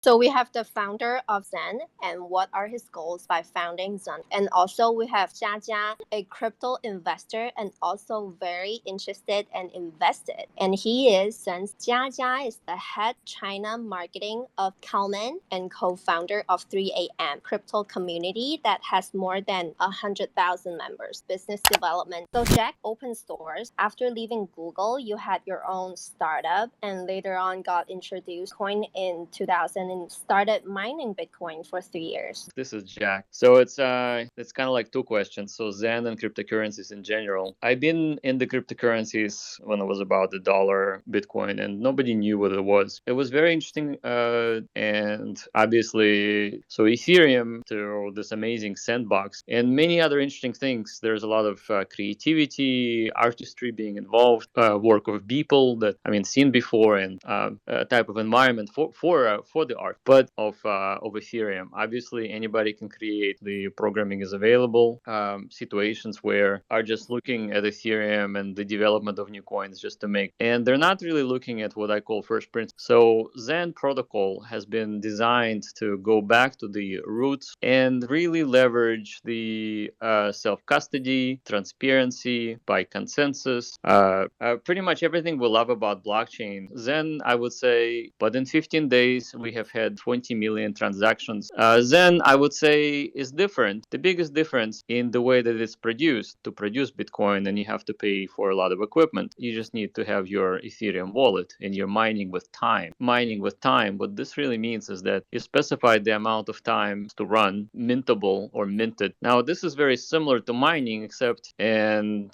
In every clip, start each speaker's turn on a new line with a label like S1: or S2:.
S1: So we have the founder of Zen and what are his goals by founding Zen. And also we have Jia, a crypto investor and also very interested and invested. And he is, since Jia is the head China marketing of Kalman and co-founder of 3AM crypto community that has more than 100,000 members, business development. So Jack opened stores. After leaving Google, you had your own startup and later on got introduced Coin in 2000 and started mining Bitcoin for 3 years.
S2: This is Jack. So it's kind of like two questions. So Zen and cryptocurrencies in general. I've been in the cryptocurrencies when it was about the dollar Bitcoin, and nobody knew what it was. It was very interesting, and obviously, so Ethereum to this amazing sandbox and many other interesting things. There's a lot of creativity, artistry being involved, work of people that seen before, and a type of environment for the art, but of Ethereum. Obviously, anybody can create. The programming is available. Situations where are just looking at Ethereum and the development of new coins just to make, and they're not really looking at what I call first principles. So Zen protocol has been designed to go back to the roots and really leverage the self-custody, transparency by consensus, pretty much everything we love about blockchain. Zen, I would say, but in 15 days, we have had 20 million transactions. Zen, I would say, is different. The biggest difference in the way that it's produced. To produce Bitcoin, and you have to pay for a lot of equipment. You just need to have your Ethereum wallet, and you're mining with time. Mining with time, what this really means is that you specify the amount of time to run, mintable or minted. Now, this is very similar to mining, except, and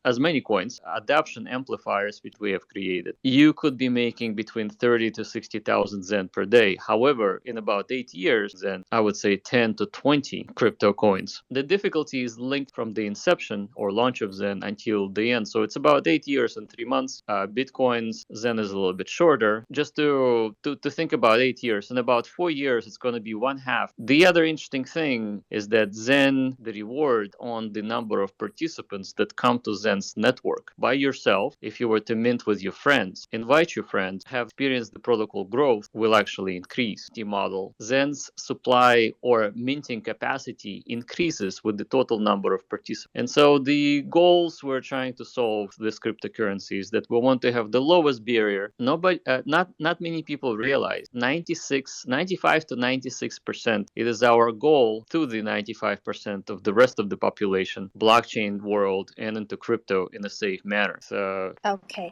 S2: as many coins, adoption amplifiers which we have created. You could be making between 30 to 60,000 Zen per day. However, in about 8 years, Zen, I would say 10 to 20 crypto coins. The difficulty is linked from the inception or launch of Zen until the end. So it's about 8 years and 3 months. Bitcoins, Zen is a little bit shorter. Just to think about 8 years. In about 4 years, it's going to be one half. The other interesting thing is that Zen, the reward on the number of participants that come to Zen's network by yourself, if you were to mint with your friends, invite your friends, have experienced the protocol growth, will actually increase. The model, Zen's supply or minting capacity increases with the total number of participants. And so the goals we're trying to solve this cryptocurrency is that we want to have the lowest barrier. Not many people realize 95 to 96%. It is our goal to the 95% of the rest of the population, blockchain world, and into crypto in a safe manner. So
S1: okay,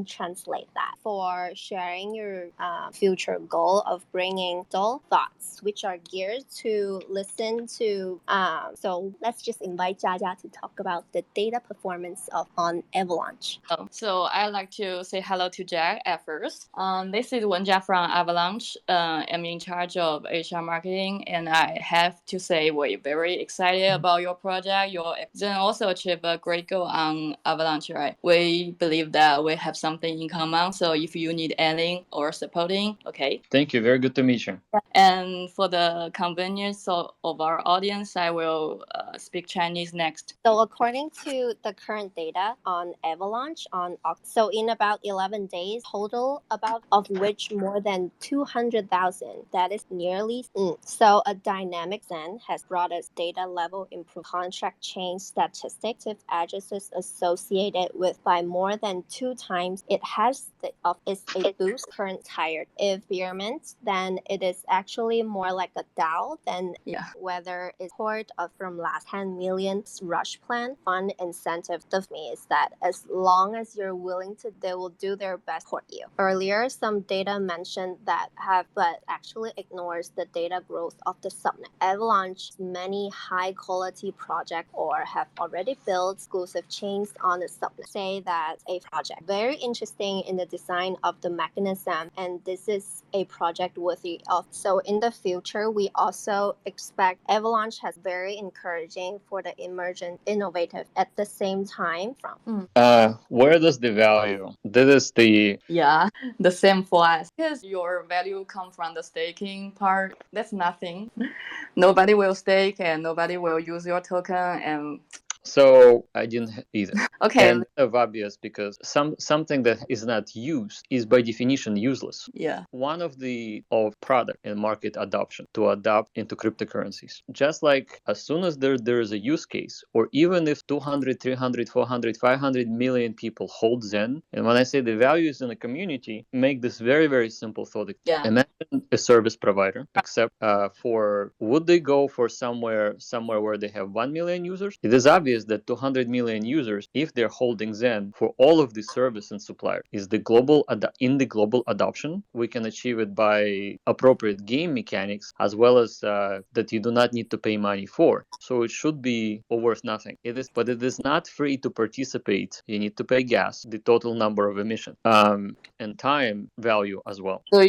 S1: translate that for sharing your future goal of bringing dull thoughts, which are geared to listen to. So let's just invite Jia to talk about the data performance on Avalanche.
S3: So I'd like to say hello to Jack at first. This is Wenjia from Avalanche. I'm in charge of HR marketing, and I have to say we're very excited about your project. Your Zen also achieved a great goal on Avalanche, right? We believe that we have something in common. So if you need anything or supporting, okay.
S2: Thank you. Very good to meet you.
S3: And for the convenience of our audience, I will speak Chinese next.
S1: So according to the current data on Avalanche, so in about 11 days total, about of which more than 200,000, that is nearly. So a dynamic Zen has brought us data level improved contract chain statistics with addresses associated with by more than 2 times. It has is a boost current tired. If experiment, then it is actually more like a DAO than whether it's part of from last 10 million rush plan fund incentive. Of me is that as long as you're willing to, they will do their best for you. Earlier, some data mentioned that but actually ignores the data growth of the subnet. Avalanche many high quality projects or have already built exclusive chains on the subnet. Say that a project very interesting in the design of the mechanism, and this is a project worthy of. So in the future, we also expect Avalanche has very encouraging for the emergent innovative at the same time from.
S2: Where does the value? That is the
S3: the same for us, because your value come from the staking part. That's nothing. Nobody will stake and nobody will use your token, and
S2: So I didn't either.
S3: Okay.
S2: And obvious because something that is not used is by definition useless.
S3: Yeah.
S2: One of the of product and market adoption to adopt into cryptocurrencies. Just like as soon as there is a use case, or even if 200, 300, 400, 500 million people hold Zen, and when I say the value is in the community, make this very, very simple thought.
S3: Yeah.
S2: Imagine a service provider, except for would they go for somewhere where they have 1 million users? It is obvious that 200 million users, if they're holding Zen for all of the service and suppliers, is the global adoption. We can achieve it by appropriate game mechanics, as well as that you do not need to pay money for. So it should be worth nothing. But it is not free to participate. You need to pay gas, the total number of emissions, and time value as well.
S3: So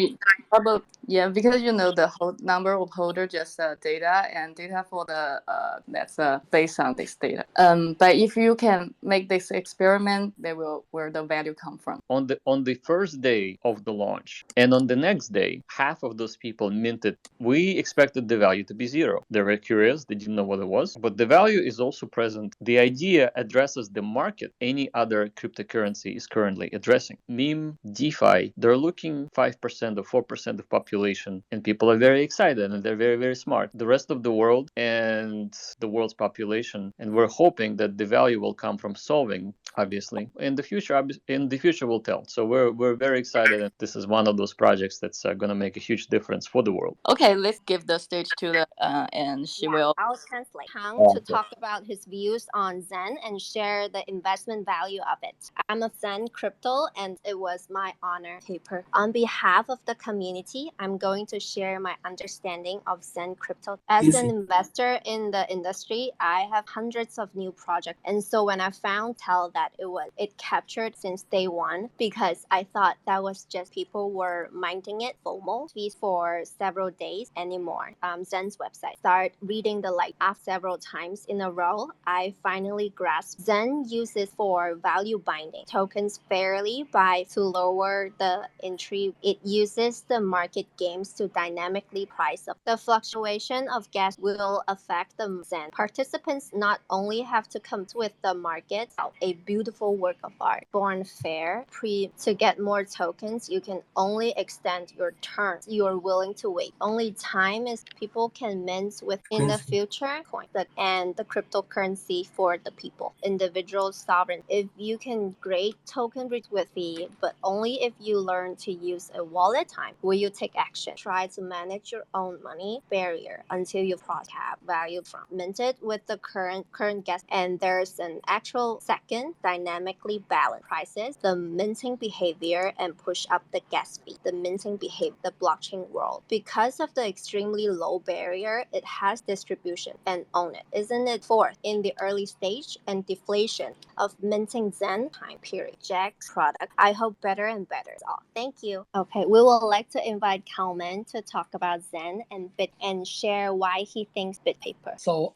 S3: probably, yeah, because the whole number of holder just data, and data for the that's based on this data. But if you can make this experiment, they will where the value come from.
S2: On the first day of the launch, and on the next day, half of those people minted. We expected the value to be zero. They were curious, they didn't know what it was, but the value is also present. The idea addresses the market any other cryptocurrency is currently addressing. Meme, DeFi, they're looking 5% or 4% of population, and people are very excited and they're very, very smart. The rest of the world and the world's population, and we're hoping that the value will come from solving, obviously. In the future we'll tell. So we're very excited, and this is one of those projects that's going to make a huge difference for the world.
S3: Okay, let's give the stage to the and she will.
S1: I'll translate Hang to talk about his views on Zen and share the investment value of it. I'm a Zen crypto, and it was my honor paper. On behalf of the community, I'm going to share my understanding of Zen crypto. As an investor in the industry, I have hundreds of new projects, and so when I found that it captured since day one, because I thought that was just people were minding it FOMO for several days anymore. Zen's website. Start reading the after several times in a row. I finally grasped Zen uses for value binding tokens fairly by to lower the entry. It uses the market games to dynamically price up. The fluctuation of gas will affect the Zen. Participants not only have to come with the market, a beautiful work of art. Born fair, to get more tokens, you can only extend your terms. You are willing to wait. Only time is people can mint with in the future coin and the cryptocurrency for the people. Individual sovereign. If you can grade token with fee, but only if you learn to use a wallet time, will you take action? Try to manage your own money barrier until you have value from minted with the current gas, and there's an actual second dynamically balanced prices, the minting behavior, and push up the gas fee. The minting behavior, the blockchain world. Because of the extremely low barrier, it has distribution and own it. Isn't it fourth in the early stage and deflation of minting Zen time period? Jack's product, I hope better and better. Thank you. Okay, we would like to invite Kalman to talk about Zen and Bit and share why he thinks BitPaper.
S4: So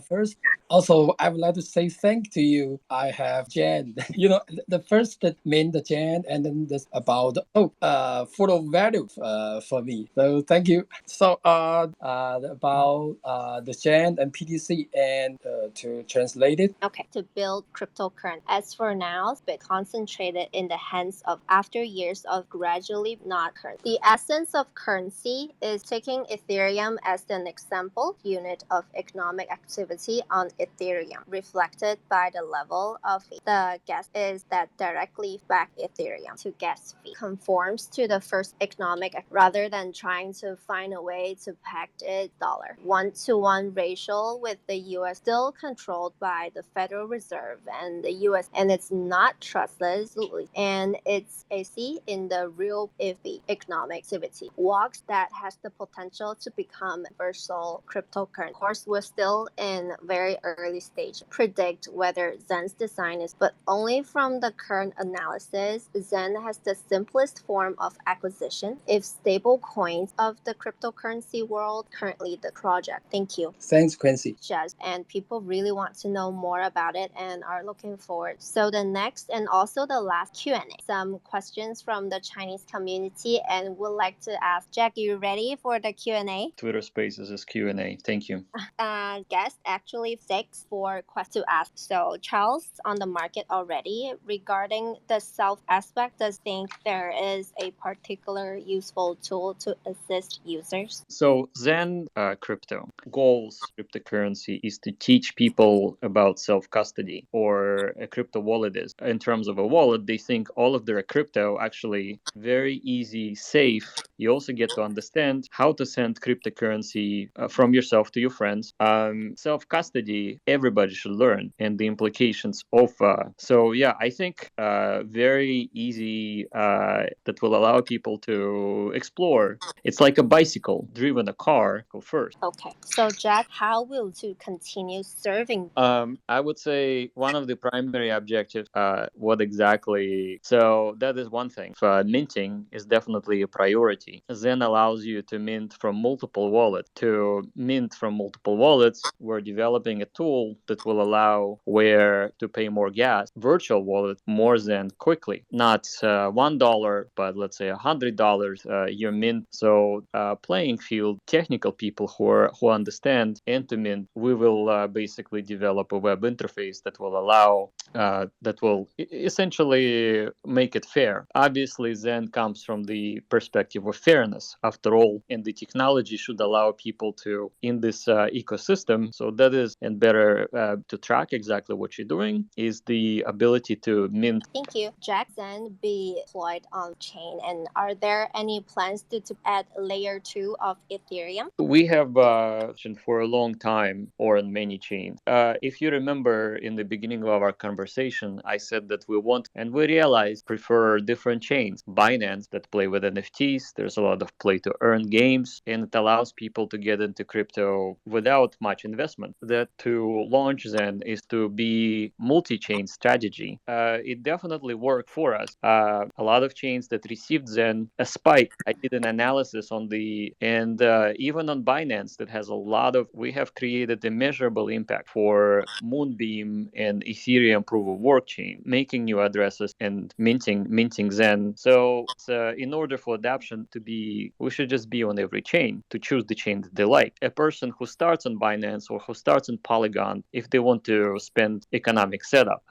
S4: first, also I would like to say thank to you. I have Jan. The first that meant the Jan, and then this about full of value for me. So thank you. So about the Jan and PTC, and to translate it.
S1: Okay, to build cryptocurrency. As for now, Bit concentrated in the hands of after years of gradually not currency. The essence of currency is taking Ethereum as an example unit of economic activity on Ethereum, reflected by the level of fee. The gas is that directly back Ethereum to gas fee conforms to the first economic rather than trying to find a way to peg it dollar. 1-to-1 ratio with the US still controlled by the Federal Reserve and the US, and it's not trustless, and it's a C in the real iffy economic activity. Walks that has the potential to become universal cryptocurrency. Of course, we're still in very early stage. Predict whether Zen's design is, but only from the current analysis, Zen has the simplest form of acquisition. If stable coins of the cryptocurrency world, currently the project. Thank you.
S4: Thanks, Quincy.
S1: And people really want to know more about it and are looking forward. So the next and also the last Q&A. Some questions from the Chinese community, and would like to ask Jack, you ready for the Q&A?
S2: Twitter Spaces is Q&A. Thank you.
S1: Guest actually 6 for for questions to ask. So Charles on the market already. Regarding the self aspect, does think there is a particular useful tool to assist users?
S2: So Zen crypto goals cryptocurrency is to teach people about self-custody or a crypto wallet is. In terms of a wallet, they think all of their crypto actually very easy, safe. You also get to understand how to send cryptocurrency from yourself to your friends. Self-custody, everybody should learn and the implications of. So yeah, I think very easy that will allow people to explore. It's like a bicycle driven a car. Go first.
S1: Okay. So Jack, how will to continue serving?
S2: I would say one of the primary objectives. What exactly? So that is one thing. Minting is definitely a priority. Zen allows you to mint from multiple wallets. To mint from multiple wallets, we're developing a tool that will allow where to pay more gas. Virtual wallet more Zen quickly. Not $1, but let's say $100. You mint. So playing field, technical people who understand and to mint, we will basically develop a web interface that will allow that will essentially make it fair. Obviously, Zen comes from the perspective of fairness. After all, and the technology should allow people to in this ecosystem. So that is and better to track exactly what you're doing is the ability to mint.
S1: Thank you. Jack, Zen be deployed on chain, and are there any plans to add layer 2 of Ethereum?
S2: We have for a long time or on many chains. If you remember in the beginning of our conversation, I said that we want and we realized prefer different chains. Binance that play with NFTs. There's a lot of play to earn games, and it allows people to get into crypto without much investment. That to launch Zen is to be multi-chain strategy. It definitely worked for us. A lot of chains that received Zen a spike. I did an analysis on the and even on Binance that has a lot of. We have created a measurable impact for Moonbeam and Ethereum proof of work chain, making new addresses and minting Zen. So in order for adoption to be, we should just be on every chain to choose the chain that they like. A person who starts on Binance or who starts on Polygon, if they want to spend economic setup.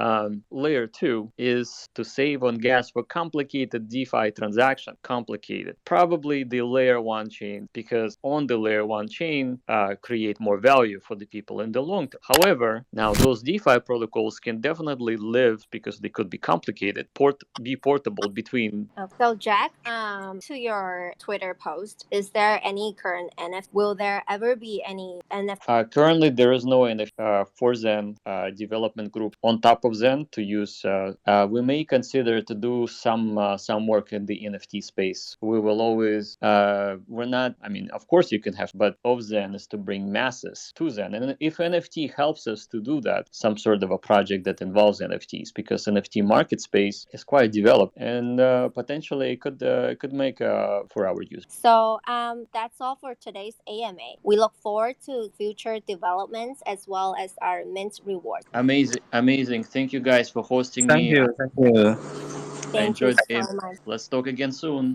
S2: Layer 2 is to save on gas for complicated DeFi transaction. Complicated. Probably the layer 1 chain, because on the layer 1 chain create more value for the people in the long term. However, now those DeFi protocols can definitely live because they could be complicated, be portable between.
S1: So Jack, to your Twitter post, is there any current NFT? Will there ever be any NFT?
S2: Currently, there is no NFT for Zen development group on top of Zen to use. We may consider to do some work in the NFT space. We will always. We're not. I mean, of course you can have, but of Zen is to bring masses to Zen, and if NFT helps us to do that, some sort of a project that involves NFTs, because NFT market space is quite developed and potentially could make for our use.
S1: So that's all for today's AMA. We look forward to future developments as well as our mint rewards.
S2: Amazing. Thank you guys for hosting
S5: Thank
S2: me.
S5: you. Thank you.
S2: I
S1: Thank you
S2: enjoyed
S1: so
S2: it.
S1: much.
S2: Let's talk again soon.